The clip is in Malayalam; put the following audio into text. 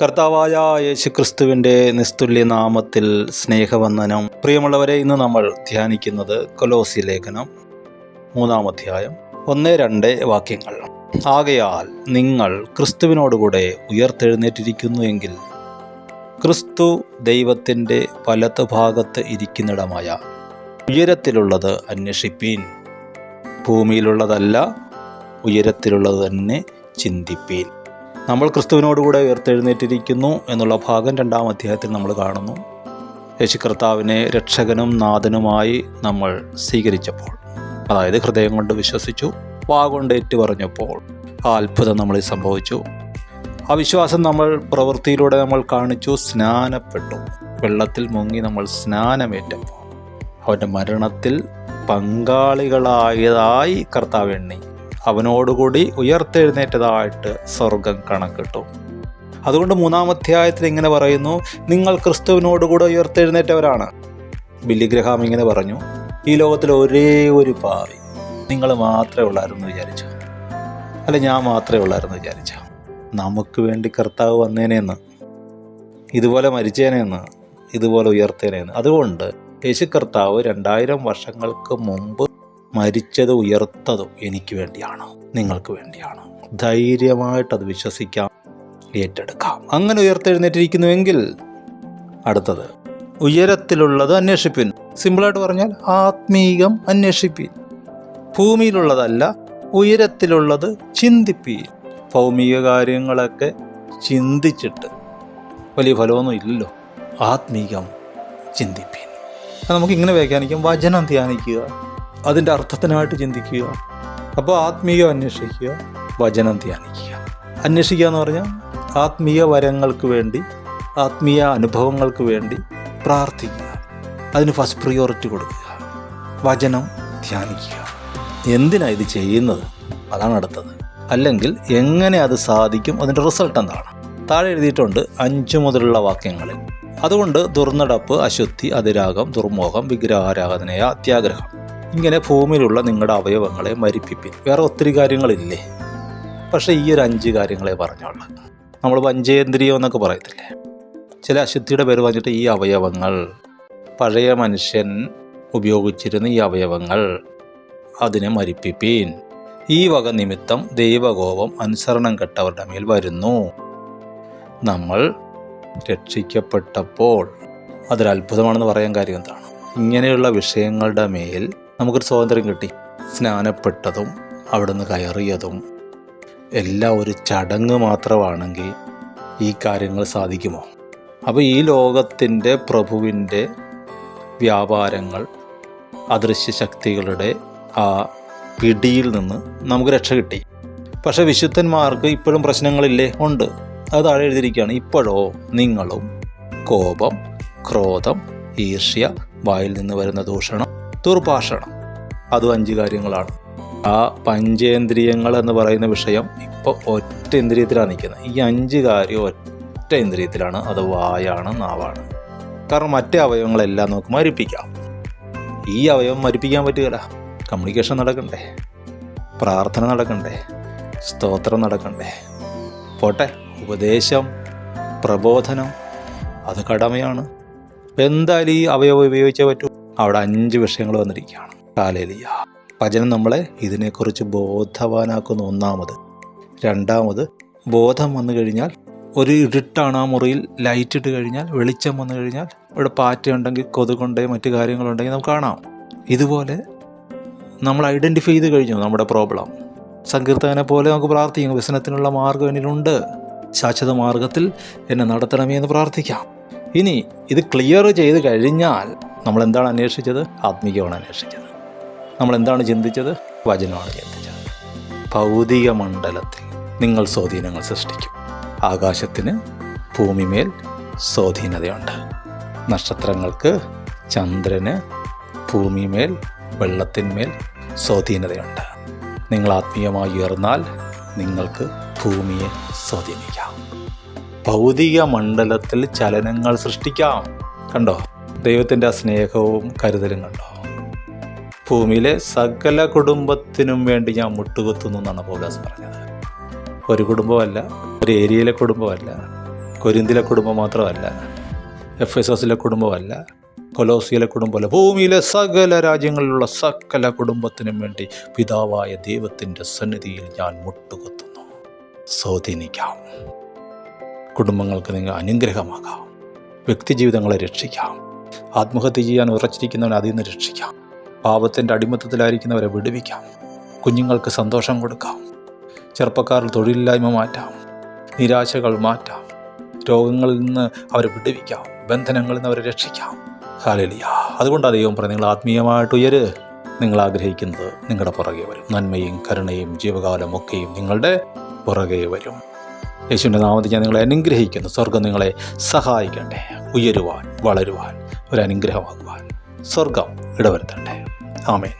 കർത്താവായ യേശുക്രിസ്തുവിൻ്റെ നിസ്തുല്യ നാമത്തിൽ സ്നേഹവന്ദനം. പ്രിയമുള്ളവരെ, ഇന്ന് നമ്മൾ ധ്യാനിക്കുന്നത് കൊലോസി ലേഖനം 3-ാം അധ്യായം 1-2 വാക്യങ്ങൾ. ആകയാൽ നിങ്ങൾ ക്രിസ്തുവിനോടുകൂടെ ഉയർത്തെഴുന്നേറ്റിരിക്കുന്നു എങ്കിൽ ക്രിസ്തു ദൈവത്തിൻ്റെ വലത്തുഭാഗത്ത് ഇരിക്കുന്നിടമായ ഉയരത്തിലുള്ളത് അന്വേഷിപ്പീൻ. ഭൂമിയിലുള്ളതല്ല, ഉയരത്തിലുള്ളത് തന്നെ ചിന്തിപ്പീൻ. നമ്മൾ ക്രിസ്തുവിനോടുകൂടെ ഉയർത്തെഴുന്നേറ്റിരിക്കുന്നു എന്നുള്ള ഭാഗം 2-ാം അധ്യായത്തിൽ നമ്മൾ കാണുന്നു. യേശു കർത്താവിനെ രക്ഷകനും നാഥനുമായി നമ്മൾ സ്വീകരിച്ചപ്പോൾ, അതായത് ഹൃദയം കൊണ്ട് വിശ്വസിച്ചു, വാഗൊണ്ട് ഏറ്റുപറഞ്ഞപ്പോൾ ആ അത്ഭുതം നമ്മളിൽ സംഭവിച്ചു. ആ വിശ്വാസം നമ്മൾ പ്രവൃത്തിയിലൂടെ നമ്മൾ കാണിച്ചു. സ്നാനപ്പെട്ടു, വെള്ളത്തിൽ മുങ്ങി നമ്മൾ സ്നാനമേറ്റപ്പോൾ അവൻ്റെ മരണത്തിൽ പങ്കാളികളായതായി കർത്താവ് എണ്ണി അവനോടുകൂടി ഉയർത്തെഴുന്നേറ്റതായിട്ട് സ്വർഗം കണക്കിട്ടു. അതുകൊണ്ട് 3-ാം അധ്യായത്തിൽ ഇങ്ങനെ പറയുന്നു, നിങ്ങൾ ക്രിസ്തുവിനോടുകൂടെ ഉയർത്തെഴുന്നേറ്റവരാണ്. ബില്ലി ഗ്രഹാം ഇങ്ങനെ പറഞ്ഞു, ഈ ലോകത്തിൽ ഒരേ ഒരു പാവി നിങ്ങൾ മാത്രമേ ഉള്ളായിരുന്നു വിചാരിച്ചു, അല്ല ഞാൻ മാത്രമേ ഉള്ളായിരുന്നു വിചാരിച്ചു. നമുക്ക് വേണ്ടി കർത്താവ് വന്നേനെന്ന്, ഇതുപോലെ മരിച്ചേനെന്ന്, ഇതുപോലെ ഉയർത്തേനെന്ന്. അതുകൊണ്ട് യേശു കർത്താവ് 2000 വർഷങ്ങൾക്ക് മുമ്പ് മരിച്ചതും ഉയർത്തതും എനിക്ക് വേണ്ടിയാണ്, നിങ്ങൾക്ക് വേണ്ടിയാണ്. ധൈര്യമായിട്ടത് വിശ്വസിക്കാം, ഏറ്റെടുക്കാം. അങ്ങനെ ഉയർത്തെഴുന്നേറ്റിരിക്കുന്നുവെങ്കിൽ അടുത്തത് ഉയരത്തിലുള്ളത് അന്വേഷിപ്പിൻ. സിമ്പിളായിട്ട് പറഞ്ഞാൽ ആത്മീകം അന്വേഷിപ്പിൻ. ഭൂമിയിലുള്ളതല്ല, ഉയരത്തിലുള്ളത് ചിന്തിപ്പീൻ. ഭൗമിക കാര്യങ്ങളൊക്കെ ചിന്തിച്ചിട്ട് വലിയ ഫലമൊന്നും ഇല്ലല്ലോ. ആത്മീകം ചിന്തിപ്പീൻ. നമുക്കിങ്ങനെ വ്യാഖ്യാനിക്കാം, വചനം ധ്യാനിക്കുക, അതിൻ്റെ അർത്ഥത്തിനായിട്ട് ചിന്തിക്കുക. അപ്പോൾ ആത്മീയം അന്വേഷിക്കുക, വചനം ധ്യാനിക്കുക. അന്വേഷിക്കുക എന്ന് പറഞ്ഞാൽ ആത്മീയ വരങ്ങൾക്ക് വേണ്ടി, ആത്മീയ അനുഭവങ്ങൾക്ക് വേണ്ടി പ്രാർത്ഥിക്കുക, അതിന് ഫസ്റ്റ് പ്രിയോറിറ്റി കൊടുക്കുക, വചനം ധ്യാനിക്കുക. എന്തിനാണ് ഇത് ചെയ്യുന്നത്? അതാണ് അടുത്തത്. അല്ലെങ്കിൽ എങ്ങനെ അത് സാധിക്കും, അതിൻ്റെ റിസൾട്ട് എന്താണ്? താഴെ എഴുതിയിട്ടുണ്ട് 5 മുതലുള്ള വാക്യങ്ങളിൽ. അതുകൊണ്ട് ദുർനടപ്പ്, അശുദ്ധി, അതിരാഗം, ദുർമോഹം, വിഗ്രഹാരാധനയ, അത്യാഗ്രഹം, ഇങ്ങനെ ഭൂമിയിലുള്ള നിങ്ങളുടെ അവയവങ്ങളെ മരിപ്പിപ്പിൻ. വേറെ ഒത്തിരി കാര്യങ്ങളില്ലേ, പക്ഷേ ഈ ഒരു 5 കാര്യങ്ങളെ പറഞ്ഞോളൂ. നമ്മൾ പഞ്ചേന്ദ്രിയം എന്നൊക്കെ പറയത്തില്ലേ, ചില അശുദ്ധിയുടെ പേര് പറഞ്ഞിട്ട് ഈ അവയവങ്ങൾ, പഴയ മനുഷ്യൻ ഉപയോഗിച്ചിരുന്ന ഈ അവയവങ്ങൾ, അതിനെ മരിപ്പിപ്പീൻ. ഈ വക നിമിത്തം ദൈവകോപം അനുസരണം കെട്ടവരുടെ മേൽ വരുന്നു. നമ്മൾ രക്ഷിക്കപ്പെട്ടപ്പോൾ അതൊരത്ഭുതമാണെന്ന് പറയാൻ കാര്യം എന്താണ്? ഇങ്ങനെയുള്ള വിഷയങ്ങളുടെ മേൽ നമുക്കൊരു സ്വാതന്ത്ര്യം കിട്ടി. സ്നാനപ്പെട്ടതും അവിടുന്ന് കയറിയതും എല്ലാം ഒരു ചടങ്ങ് മാത്രമാണെങ്കിൽ ഈ കാര്യങ്ങൾ സാധിക്കുമോ? അപ്പോൾ ഈ ലോകത്തിൻ്റെ പ്രഭുവിൻ്റെ വ്യാപാരങ്ങൾ, അദൃശ്യ ശക്തികളുടെ ആ പിടിയിൽ നിന്ന് നമുക്ക് രക്ഷ കിട്ടി. പക്ഷേ വിശുദ്ധന്മാർക്ക് ഇപ്പോഴും പ്രശ്നങ്ങളില്ലേ? ഉണ്ട്. അത് താഴെ എഴുതിയിരിക്കുകയാണ്. ഇപ്പോഴോ നിങ്ങളും കോപം, ക്രോധം, ഈർഷ്യ, വായിൽ നിന്ന് വരുന്ന ദൂഷണം, ദുർഭാഷണം, അതും 5 കാര്യങ്ങളാണ്. ആ പഞ്ചേന്ദ്രിയങ്ങൾ എന്ന് പറയുന്ന വിഷയം ഇപ്പോൾ ഒറ്റ ഇന്ദ്രിയത്തിലാണ് നിൽക്കുന്നത്. ഈ 5 കാര്യം ഒറ്റ ഇന്ദ്രിയത്തിലാണ്, അത് വായാണ്, നാവാണ്. കാരണം മറ്റേ അവയവങ്ങളെല്ലാം നമുക്ക് മരിപ്പിക്കാം. ഈ അവയവം മരിപ്പിക്കാൻ പറ്റുകയില്ല. കമ്മ്യൂണിക്കേഷൻ നടക്കണ്ടേ, പ്രാർത്ഥന നടക്കണ്ടേ, സ്തോത്രം നടക്കണ്ടേ, പോട്ടെ ഉപദേശം, പ്രബോധനം, അത് കടമയാണ്. എന്തായാലും ഈ അവയവം ഉപയോഗിച്ചേ പറ്റൂ. അവിടെ 5 വിഷയങ്ങൾ വന്നിരിക്കുകയാണ്. ഹല്ലേലൂയ. വചനം നമ്മളെ ഇതിനെക്കുറിച്ച് ബോധവാനാക്കുന്നു. ഒന്നാമത്. രണ്ടാമത്, ബോധം വന്നു കഴിഞ്ഞാൽ, ഒരു ഇരുട്ടാണ് ആ മുറിയിൽ, ലൈറ്റ് ഇട്ട് കഴിഞ്ഞാൽ, വെളിച്ചം വന്നു കഴിഞ്ഞാൽ, ഇവിടെ പാറ്റയുണ്ടെങ്കിൽ, കൊതുകുണ്ടെങ്കിൽ, മറ്റു കാര്യങ്ങളുണ്ടെങ്കിൽ നമുക്ക് കാണാം. ഇതുപോലെ നമ്മൾ ഐഡൻറ്റിഫൈ ചെയ്ത് കഴിഞ്ഞു നമ്മുടെ പ്രോബ്ലം. സങ്കീർത്തകനെ പോലെ നമുക്ക് പ്രാർത്ഥിക്കാം, വ്യസനത്തിനുള്ള മാർഗ്ഗം എന്നിലുണ്ട്, ശാശ്വത മാർഗത്തിൽ എന്നെ നടത്തണമേ എന്ന് പ്രാർത്ഥിക്കാം. ഇനി ഇത് ക്ലിയർ ചെയ്ത് കഴിഞ്ഞാൽ നമ്മൾ എന്താണ് അന്വേഷിച്ചത്? ആത്മീയമാണ് അന്വേഷിച്ചത്. നമ്മൾ എന്താണ് ചിന്തിച്ചത്? വചനമാണ് ചിന്തിച്ചത്. ഭൗതിക മണ്ഡലത്തിൽ നിങ്ങൾ സ്വാധീനങ്ങൾ സൃഷ്ടിക്കും. ആകാശത്തിന് ഭൂമിമേൽ സ്വാധീനതയുണ്ട്. നക്ഷത്രങ്ങൾക്ക്, ചന്ദ്രന് ഭൂമിമേൽ, വെള്ളത്തിന്മേൽ സ്വാധീനതയുണ്ട്. നിങ്ങൾ ആത്മീയമായി ഉയർന്നാൽ നിങ്ങൾക്ക് ഭൂമിയെ സ്വാധീനിക്കാം. ഭൗതിക മണ്ഡലത്തിൽ ചലനങ്ങൾ സൃഷ്ടിക്കാം. കണ്ടോ ദൈവത്തിൻ്റെ ആ സ്നേഹവും കരുതലും കണ്ടോ? ഭൂമിയിലെ സകല കുടുംബത്തിനും വേണ്ടി ഞാൻ മുട്ടുകുത്തുന്നു എന്നാണ് പൗലോസ് പറഞ്ഞത്. ഒരു കുടുംബമല്ല, ഒരു ഏരിയയിലെ കുടുംബമല്ല, കൊരിന്തിലെ കുടുംബം മാത്രമല്ല, എഫെസസിലെ കുടുംബമല്ല, കൊലോസിയിലെ കുടുംബമല്ല, ഭൂമിയിലെ സകല രാജ്യങ്ങളിലുള്ള സകല കുടുംബത്തിനും വേണ്ടി പിതാവായ ദൈവത്തിൻ്റെ സന്നിധിയിൽ ഞാൻ മുട്ടുകുത്തുന്നു. സ്വാധീനിക്കാം. കുടുംബങ്ങൾക്ക് നിങ്ങൾ അനുഗ്രഹമാകാം. വ്യക്തിജീവിതങ്ങളെ രക്ഷിക്കാം. ആത്മഹത്യ ചെയ്യാൻ ഉറച്ചിരിക്കുന്നവനെ അതിൽ നിന്ന് രക്ഷിക്കാം. പാപത്തിൻ്റെ അടിമത്തത്തിലായിരിക്കുന്നവരെ വിടുവിക്കാം. കുഞ്ഞുങ്ങൾക്ക് സന്തോഷം കൊടുക്കാം. ചെറുപ്പക്കാരിൽ തൊഴിലില്ലായ്മ മാറ്റാം. നിരാശകൾ മാറ്റാം. രോഗങ്ങളിൽ നിന്ന് അവരെ വിടുവിക്കാം. ബന്ധനങ്ങളിൽ നിന്ന് അവരെ രക്ഷിക്കാം. ഹല്ലേലൂയ. അതുകൊണ്ടാണ് ദൈവം പറഞ്ഞത്, നിങ്ങൾ ആത്മീയമായിട്ട് ഉയര്. നിങ്ങൾ ആഗ്രഹിക്കുന്നത് നിങ്ങളുടെ പുറകെ വരും. നന്മയും കരുണയും ജീവകാലമൊക്കെയും നിങ്ങളുടെ പുറകെ വരും. യേശുവിൻ്റെ നാമത്തിൽ ഞാൻ നിങ്ങളെ അനുഗ്രഹിക്കുന്നു. സ്വർഗം നിങ്ങളെ സഹായിക്കട്ടെ. ഉയരുവാൻ, വളരുവാൻ, ഒരു അനുഗ്രഹമാകുവാൻ സ്വർഗം ഇടവരുത്തട്ടെ. ആമേൻ.